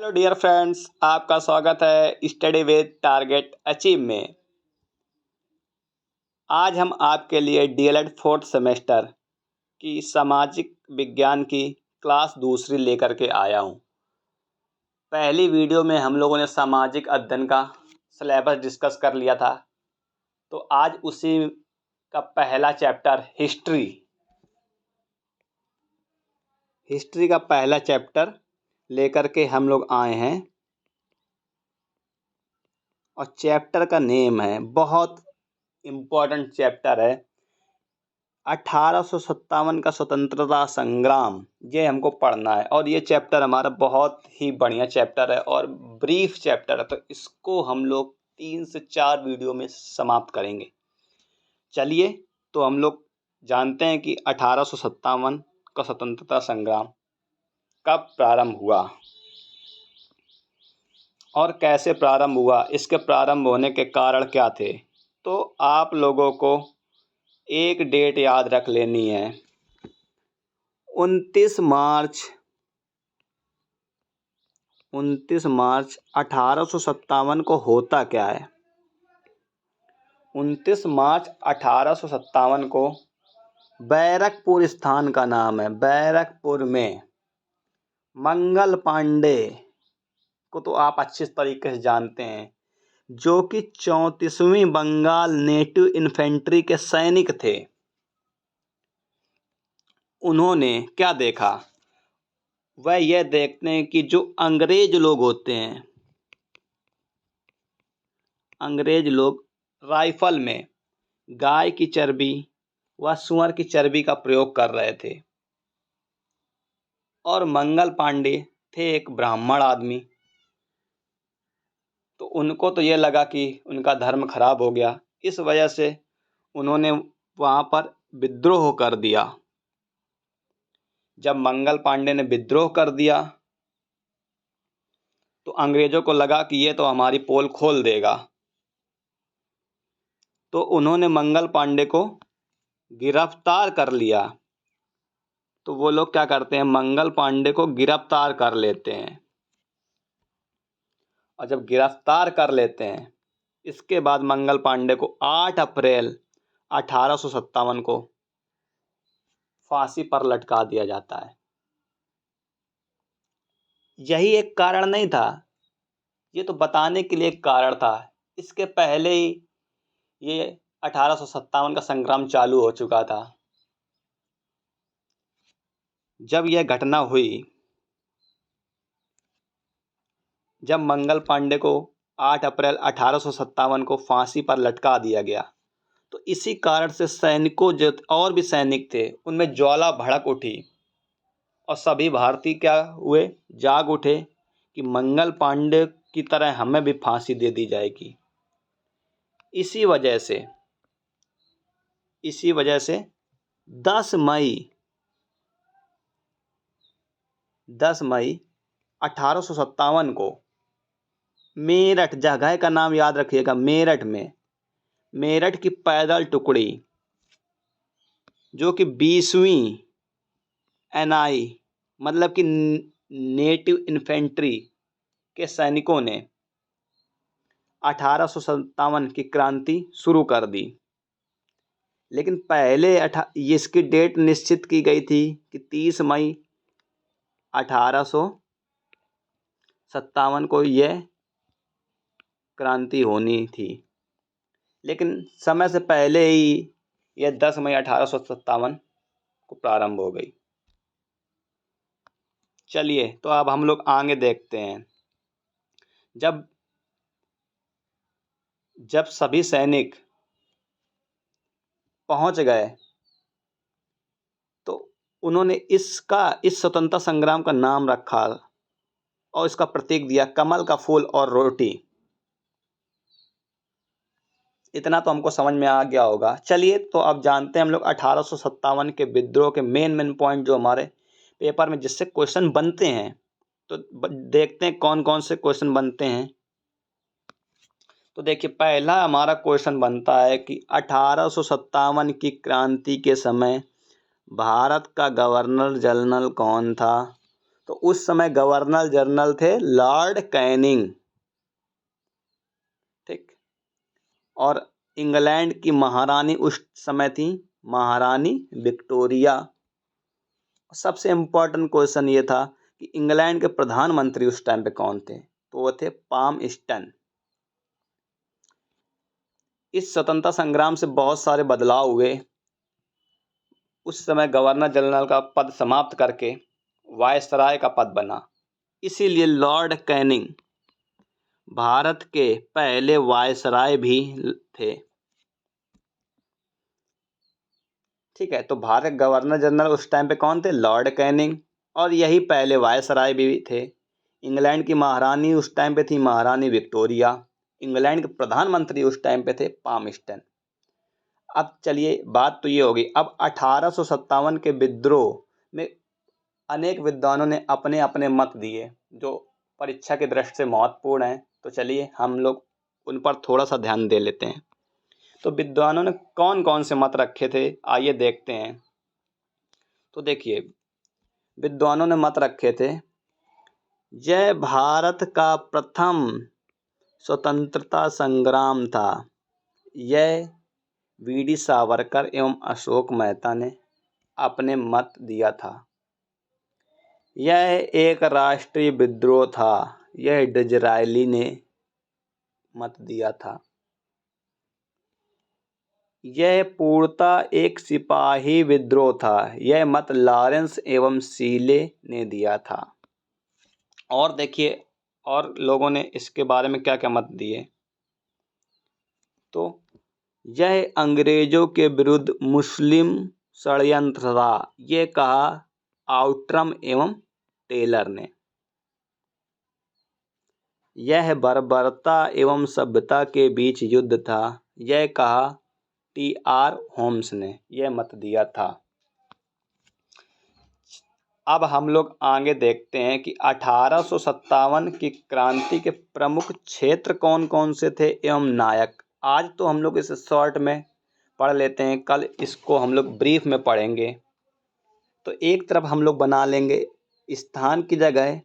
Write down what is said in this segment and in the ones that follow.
Hello dear friends, आपका स्वागत है स्टडी विद टारगेट अचीव में। आज हम आपके लिए डीएलएड फोर्थ सेमेस्टर की सामाजिक विज्ञान की क्लास दूसरी लेकर के आया हूँ। पहली वीडियो में हम लोगों ने सामाजिक अध्ययन का सिलेबस डिस्कस कर लिया था, तो आज उसी का पहला चैप्टर हिस्ट्री का पहला चैप्टर लेकर के हम लोग आए हैं। और चैप्टर का नेम है, बहुत इम्पोर्टेंट चैप्टर है, 1857 का स्वतंत्रता संग्राम। ये हमको पढ़ना है और ये चैप्टर हमारा बहुत ही बढ़िया चैप्टर है और ब्रीफ चैप्टर है, तो इसको हम लोग 3 से 4 वीडियो में समाप्त करेंगे। चलिए, तो हम लोग जानते हैं कि 1857 का स्वतंत्रता संग्राम कब प्रारंभ हुआ और कैसे प्रारंभ हुआ, इसके प्रारंभ होने के कारण क्या थे। तो आप लोगों को एक डेट याद रख लेनी है, 29 मार्च 1857 को होता क्या है। 29 मार्च 1857 को बैरकपुर स्थान का नाम है। बैरकपुर में मंगल पांडे को तो आप अच्छे तरीके से जानते हैं, जो कि 34वीं बंगाल नेटिव इन्फेंट्री के सैनिक थे। उन्होंने क्या देखा, वह यह देखते हैं कि जो अंग्रेज लोग होते हैं, अंग्रेज लोग राइफल में गाय की चर्बी व सूअर की चर्बी का प्रयोग कर रहे थे। और मंगल पांडे थे एक ब्राह्मण आदमी, तो उनको तो ये लगा कि उनका धर्म खराब हो गया। इस वजह से उन्होंने वहाँ पर विद्रोह कर दिया। जब मंगल पांडे ने विद्रोह कर दिया तो अंग्रेजों को लगा कि ये तो हमारी पोल खोल देगा, तो उन्होंने मंगल पांडे को गिरफ्तार कर लिया। तो वो लोग क्या करते हैं, मंगल पांडे को गिरफ्तार कर लेते हैं। और जब गिरफ्तार कर लेते हैं, इसके बाद मंगल पांडे को 8 अप्रैल 1857 को फांसी पर लटका दिया जाता है। यही एक कारण नहीं था, ये तो बताने के लिए एक कारण था। इसके पहले ही ये 1857 का संग्राम चालू हो चुका था। जब यह घटना हुई, जब मंगल पांडे को 8 अप्रैल 1857 को फांसी पर लटका दिया गया, तो इसी कारण से सैनिकों, जो और भी सैनिक थे, उनमें ज्वाला भड़क उठी और सभी भारतीय क्या हुए, जाग उठे कि मंगल पांडे की तरह हमें भी फांसी दे दी जाएगी। इसी वजह से 10 मई 1857 को मेरठ, जगह का नाम याद रखिएगा, मेरठ की पैदल टुकड़ी, जो कि 20वीं NI मतलब कि नेटिव इन्फेंट्री के सैनिकों ने 1857 की क्रांति शुरू कर दी। लेकिन पहले इसकी डेट निश्चित की गई थी कि 30 मई 1857 को यह क्रांति होनी थी, लेकिन समय से पहले ही यह 10 मई 1857 को प्रारंभ हो गई। चलिए, तो अब हम लोग आगे देखते हैं। जब सभी सैनिक पहुंच गए, तो उन्होंने इस स्वतंत्रता संग्राम का नाम रखा और इसका प्रतीक दिया कमल का फूल और रोटी। इतना तो हमको समझ में आ गया होगा। चलिए, तो अब जानते हैं हम लोग 1857 के विद्रोह के मेन पॉइंट, जो हमारे पेपर में जिससे क्वेश्चन बनते हैं। तो देखते हैं कौन कौन से क्वेश्चन बनते हैं। तो देखिए, पहला हमारा क्वेश्चन बनता है कि 1857 की क्रांति के समय भारत का गवर्नर जनरल कौन था। तो उस समय गवर्नर जनरल थे लॉर्ड कैनिंग, ठीक। और इंग्लैंड की महारानी उस समय थी महारानी विक्टोरिया। सबसे इम्पोर्टेंट क्वेश्चन ये था कि इंग्लैंड के प्रधानमंत्री उस टाइम पे कौन थे, तो वो थे पामस्टन। इस स्वतंत्रता संग्राम से बहुत सारे बदलाव हुए। उस समय गवर्नर जनरल का पद समाप्त करके वायसराय का पद बना, इसीलिए लॉर्ड कैनिंग भारत के पहले वायसराय भी थे, ठीक है। तो भारत के गवर्नर जनरल उस टाइम पे कौन थे, लॉर्ड कैनिंग, और यही पहले वायसराय भी थे। इंग्लैंड की महारानी उस टाइम पे थी महारानी विक्टोरिया। इंग्लैंड के प्रधानमंत्री उस टाइम पे थे पामस्टन। अब चलिए बात तो ये होगी, अब 1857 के विद्रोह में अनेक विद्वानों ने अपने अपने मत दिए जो परीक्षा की दृष्टि से महत्वपूर्ण हैं। तो चलिए हम लोग उन पर थोड़ा सा ध्यान दे लेते हैं। तो विद्वानों ने कौन कौन से मत रखे थे, आइए देखते हैं। तो देखिए, विद्वानों ने मत रखे थे, यह भारत का प्रथम स्वतंत्रता संग्राम था। यह वीडी सावरकर एवं अशोक मेहता ने अपने मत दिया था। यह एक राष्ट्रीय विद्रोह था। यह डिज़रायली ने मत दिया था। यह पूर्णतः एक सिपाही विद्रोह था। यह मत लॉरेंस एवं सीले ने दिया था। और देखिए और लोगों ने इसके बारे में क्या क्या मत दिए। तो यह अंग्रेजों के विरुद्ध मुस्लिम षड्यंत्र था, ये कहा आउट्रम एवं टेलर ने। यह बर्बरता एवं सभ्यता के बीच युद्ध था, यह कहा टी.आर. होम्स ने यह मत दिया था। अब हम लोग आगे देखते हैं कि 1857 की क्रांति के प्रमुख क्षेत्र कौन कौन से थे एवं नायक। आज तो हम लोग इसे शॉर्ट में पढ़ लेते हैं, कल इसको हम लोग ब्रीफ में पढ़ेंगे। तो एक तरफ हम लोग बना लेंगे स्थान की जगह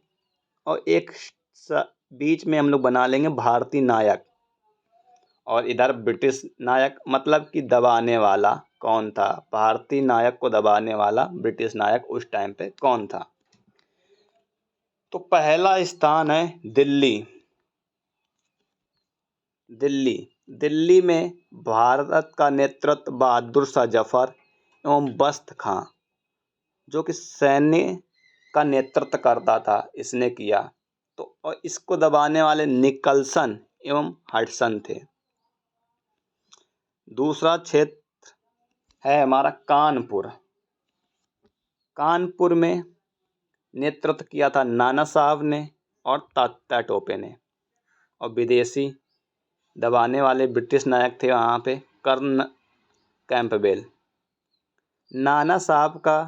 और एक बीच में हम लोग बना लेंगे भारतीय नायक, और इधर ब्रिटिश नायक, मतलब कि दबाने वाला कौन था। भारतीय नायक को दबाने वाला ब्रिटिश नायक उस टाइम पे कौन था। तो पहला स्थान है दिल्ली। दिल्ली में भारत का नेतृत्व बहादुर शाह जफर एवं बख्त खां, जो कि सैन्य का नेतृत्व करता था, इसने किया। तो और इसको दबाने वाले निकल्सन एवं हडसन थे। दूसरा क्षेत्र है हमारा कानपुर। कानपुर में नेतृत्व किया था नाना साहब ने और तात्या टोपे ने, और विदेशी दबाने वाले ब्रिटिश नायक थे वहाँ पे कर्नल कैंपबेल। नाना साहब का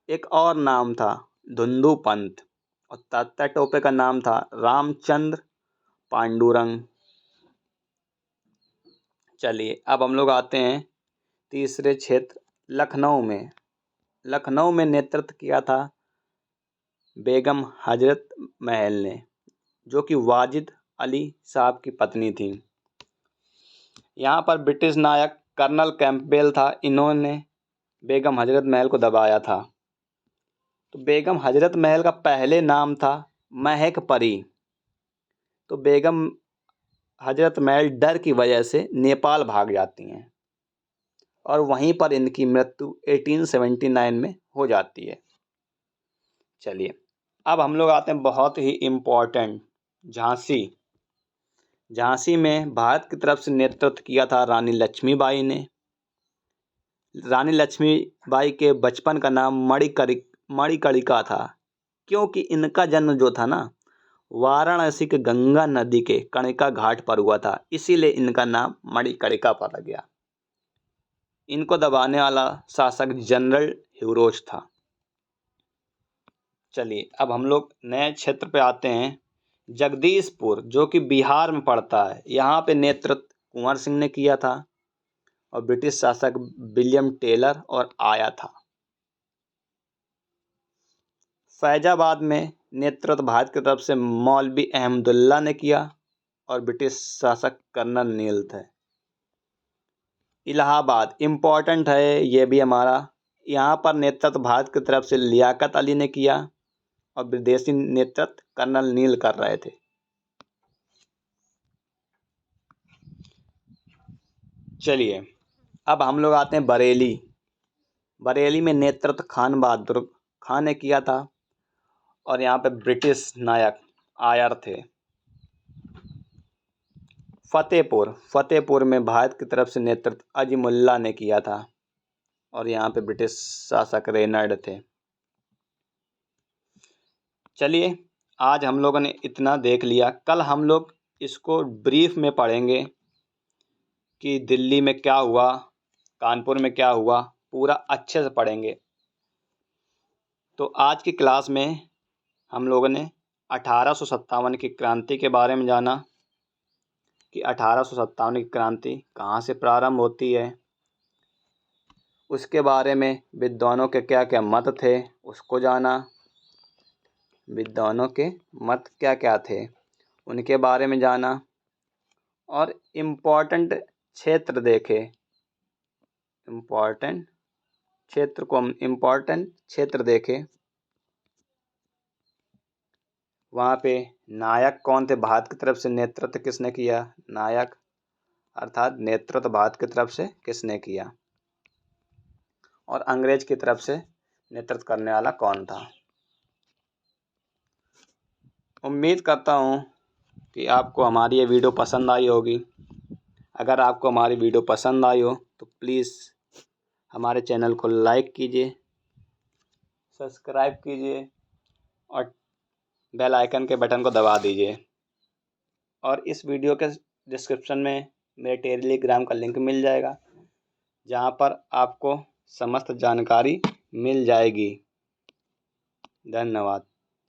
एक और नाम था धुंधु पंत, और तात्या टोपे का नाम था रामचंद्र पांडुरंग। चलिए अब हम लोग आते हैं तीसरे क्षेत्र लखनऊ में। लखनऊ में नेतृत्व किया था बेगम हजरत महल ने, जो कि वाजिद अली साहब की पत्नी थी। यहाँ पर ब्रिटिश नायक कर्नल कैंपबेल था, इन्होंने बेगम हजरत महल को दबाया था। तो बेगम हजरत महल का पहले नाम था महक परी। तो बेगम हजरत महल डर की वजह से नेपाल भाग जाती हैं, और वहीं पर इनकी मृत्यु 1879 में हो जाती है। चलिए अब हम लोग आते हैं बहुत ही इम्पोर्टेंट झांसी। झांसी में भारत की तरफ से नेतृत्व किया था रानी लक्ष्मीबाई ने। रानी लक्ष्मीबाई के बचपन का नाम मणिकर्णिका था, क्योंकि इनका जन्म जो था ना वाराणसी के गंगा नदी के कर्णिका घाट पर हुआ था, इसीलिए इनका नाम मणिकर्णिका पड़ा गया। इनको दबाने वाला शासक जनरल ह्यूरोज था। चलिए अब हम लोग नए क्षेत्र पे आते हैं जगदीशपुर, जो कि बिहार में पड़ता है। यहाँ पे नेतृत्व कुंवर सिंह ने किया था, और ब्रिटिश शासक विलियम टेलर और आया था। फैजाबाद में नेतृत्व भारत की तरफ से मौलवी अहमदुल्ला ने किया और ब्रिटिश शासक कर्नल नील थे। इलाहाबाद इम्पोर्टेंट है ये भी हमारा, यहाँ पर नेतृत्व भारत की तरफ से लियाकत अली ने किया और विदेशी नेतृत्व कर्नल नील कर रहे थे। चलिए अब हम लोग आते हैं बरेली। बरेली में नेतृत्व खान बहादुर खान ने किया था और यहाँ पे ब्रिटिश नायक आयर थे। फतेहपुर में भारत की तरफ से नेतृत्व अजीमुल्ला ने किया था और यहाँ पे ब्रिटिश शासक रेनल्ड थे। चलिए आज हम लोगों ने इतना देख लिया, कल हम लोग इसको ब्रीफ में पढ़ेंगे कि दिल्ली में क्या हुआ, कानपुर में क्या हुआ, पूरा अच्छे से पढ़ेंगे। तो आज की क्लास में हम लोगों ने 1857 की क्रांति के बारे में जाना कि 1857 की क्रांति कहाँ से प्रारंभ होती है, उसके बारे में विद्वानों के क्या क्या मत थे उसको जाना, विद्वानों के मत क्या क्या थे उनके बारे में जाना, और इम्पोर्टेंट क्षेत्र देखे, इम्पोर्टेंट क्षेत्र देखे। वहाँ पे नायक कौन थे, भारत की तरफ से नेतृत्व किसने किया, नायक अर्थात नेतृत्व भारत की तरफ से किसने किया, और अंग्रेज की तरफ से नेतृत्व करने वाला कौन था। उम्मीद करता हूँ कि आपको हमारी ये वीडियो पसंद आई होगी। अगर आपको हमारी वीडियो पसंद आई हो तो प्लीज़ हमारे चैनल को लाइक कीजिए, सब्सक्राइब कीजिए और बेल आइकन के बटन को दबा दीजिए। और इस वीडियो के डिस्क्रिप्शन में मेरे टेलीग्राम का लिंक मिल जाएगा जहाँ पर आपको समस्त जानकारी मिल जाएगी। धन्यवाद।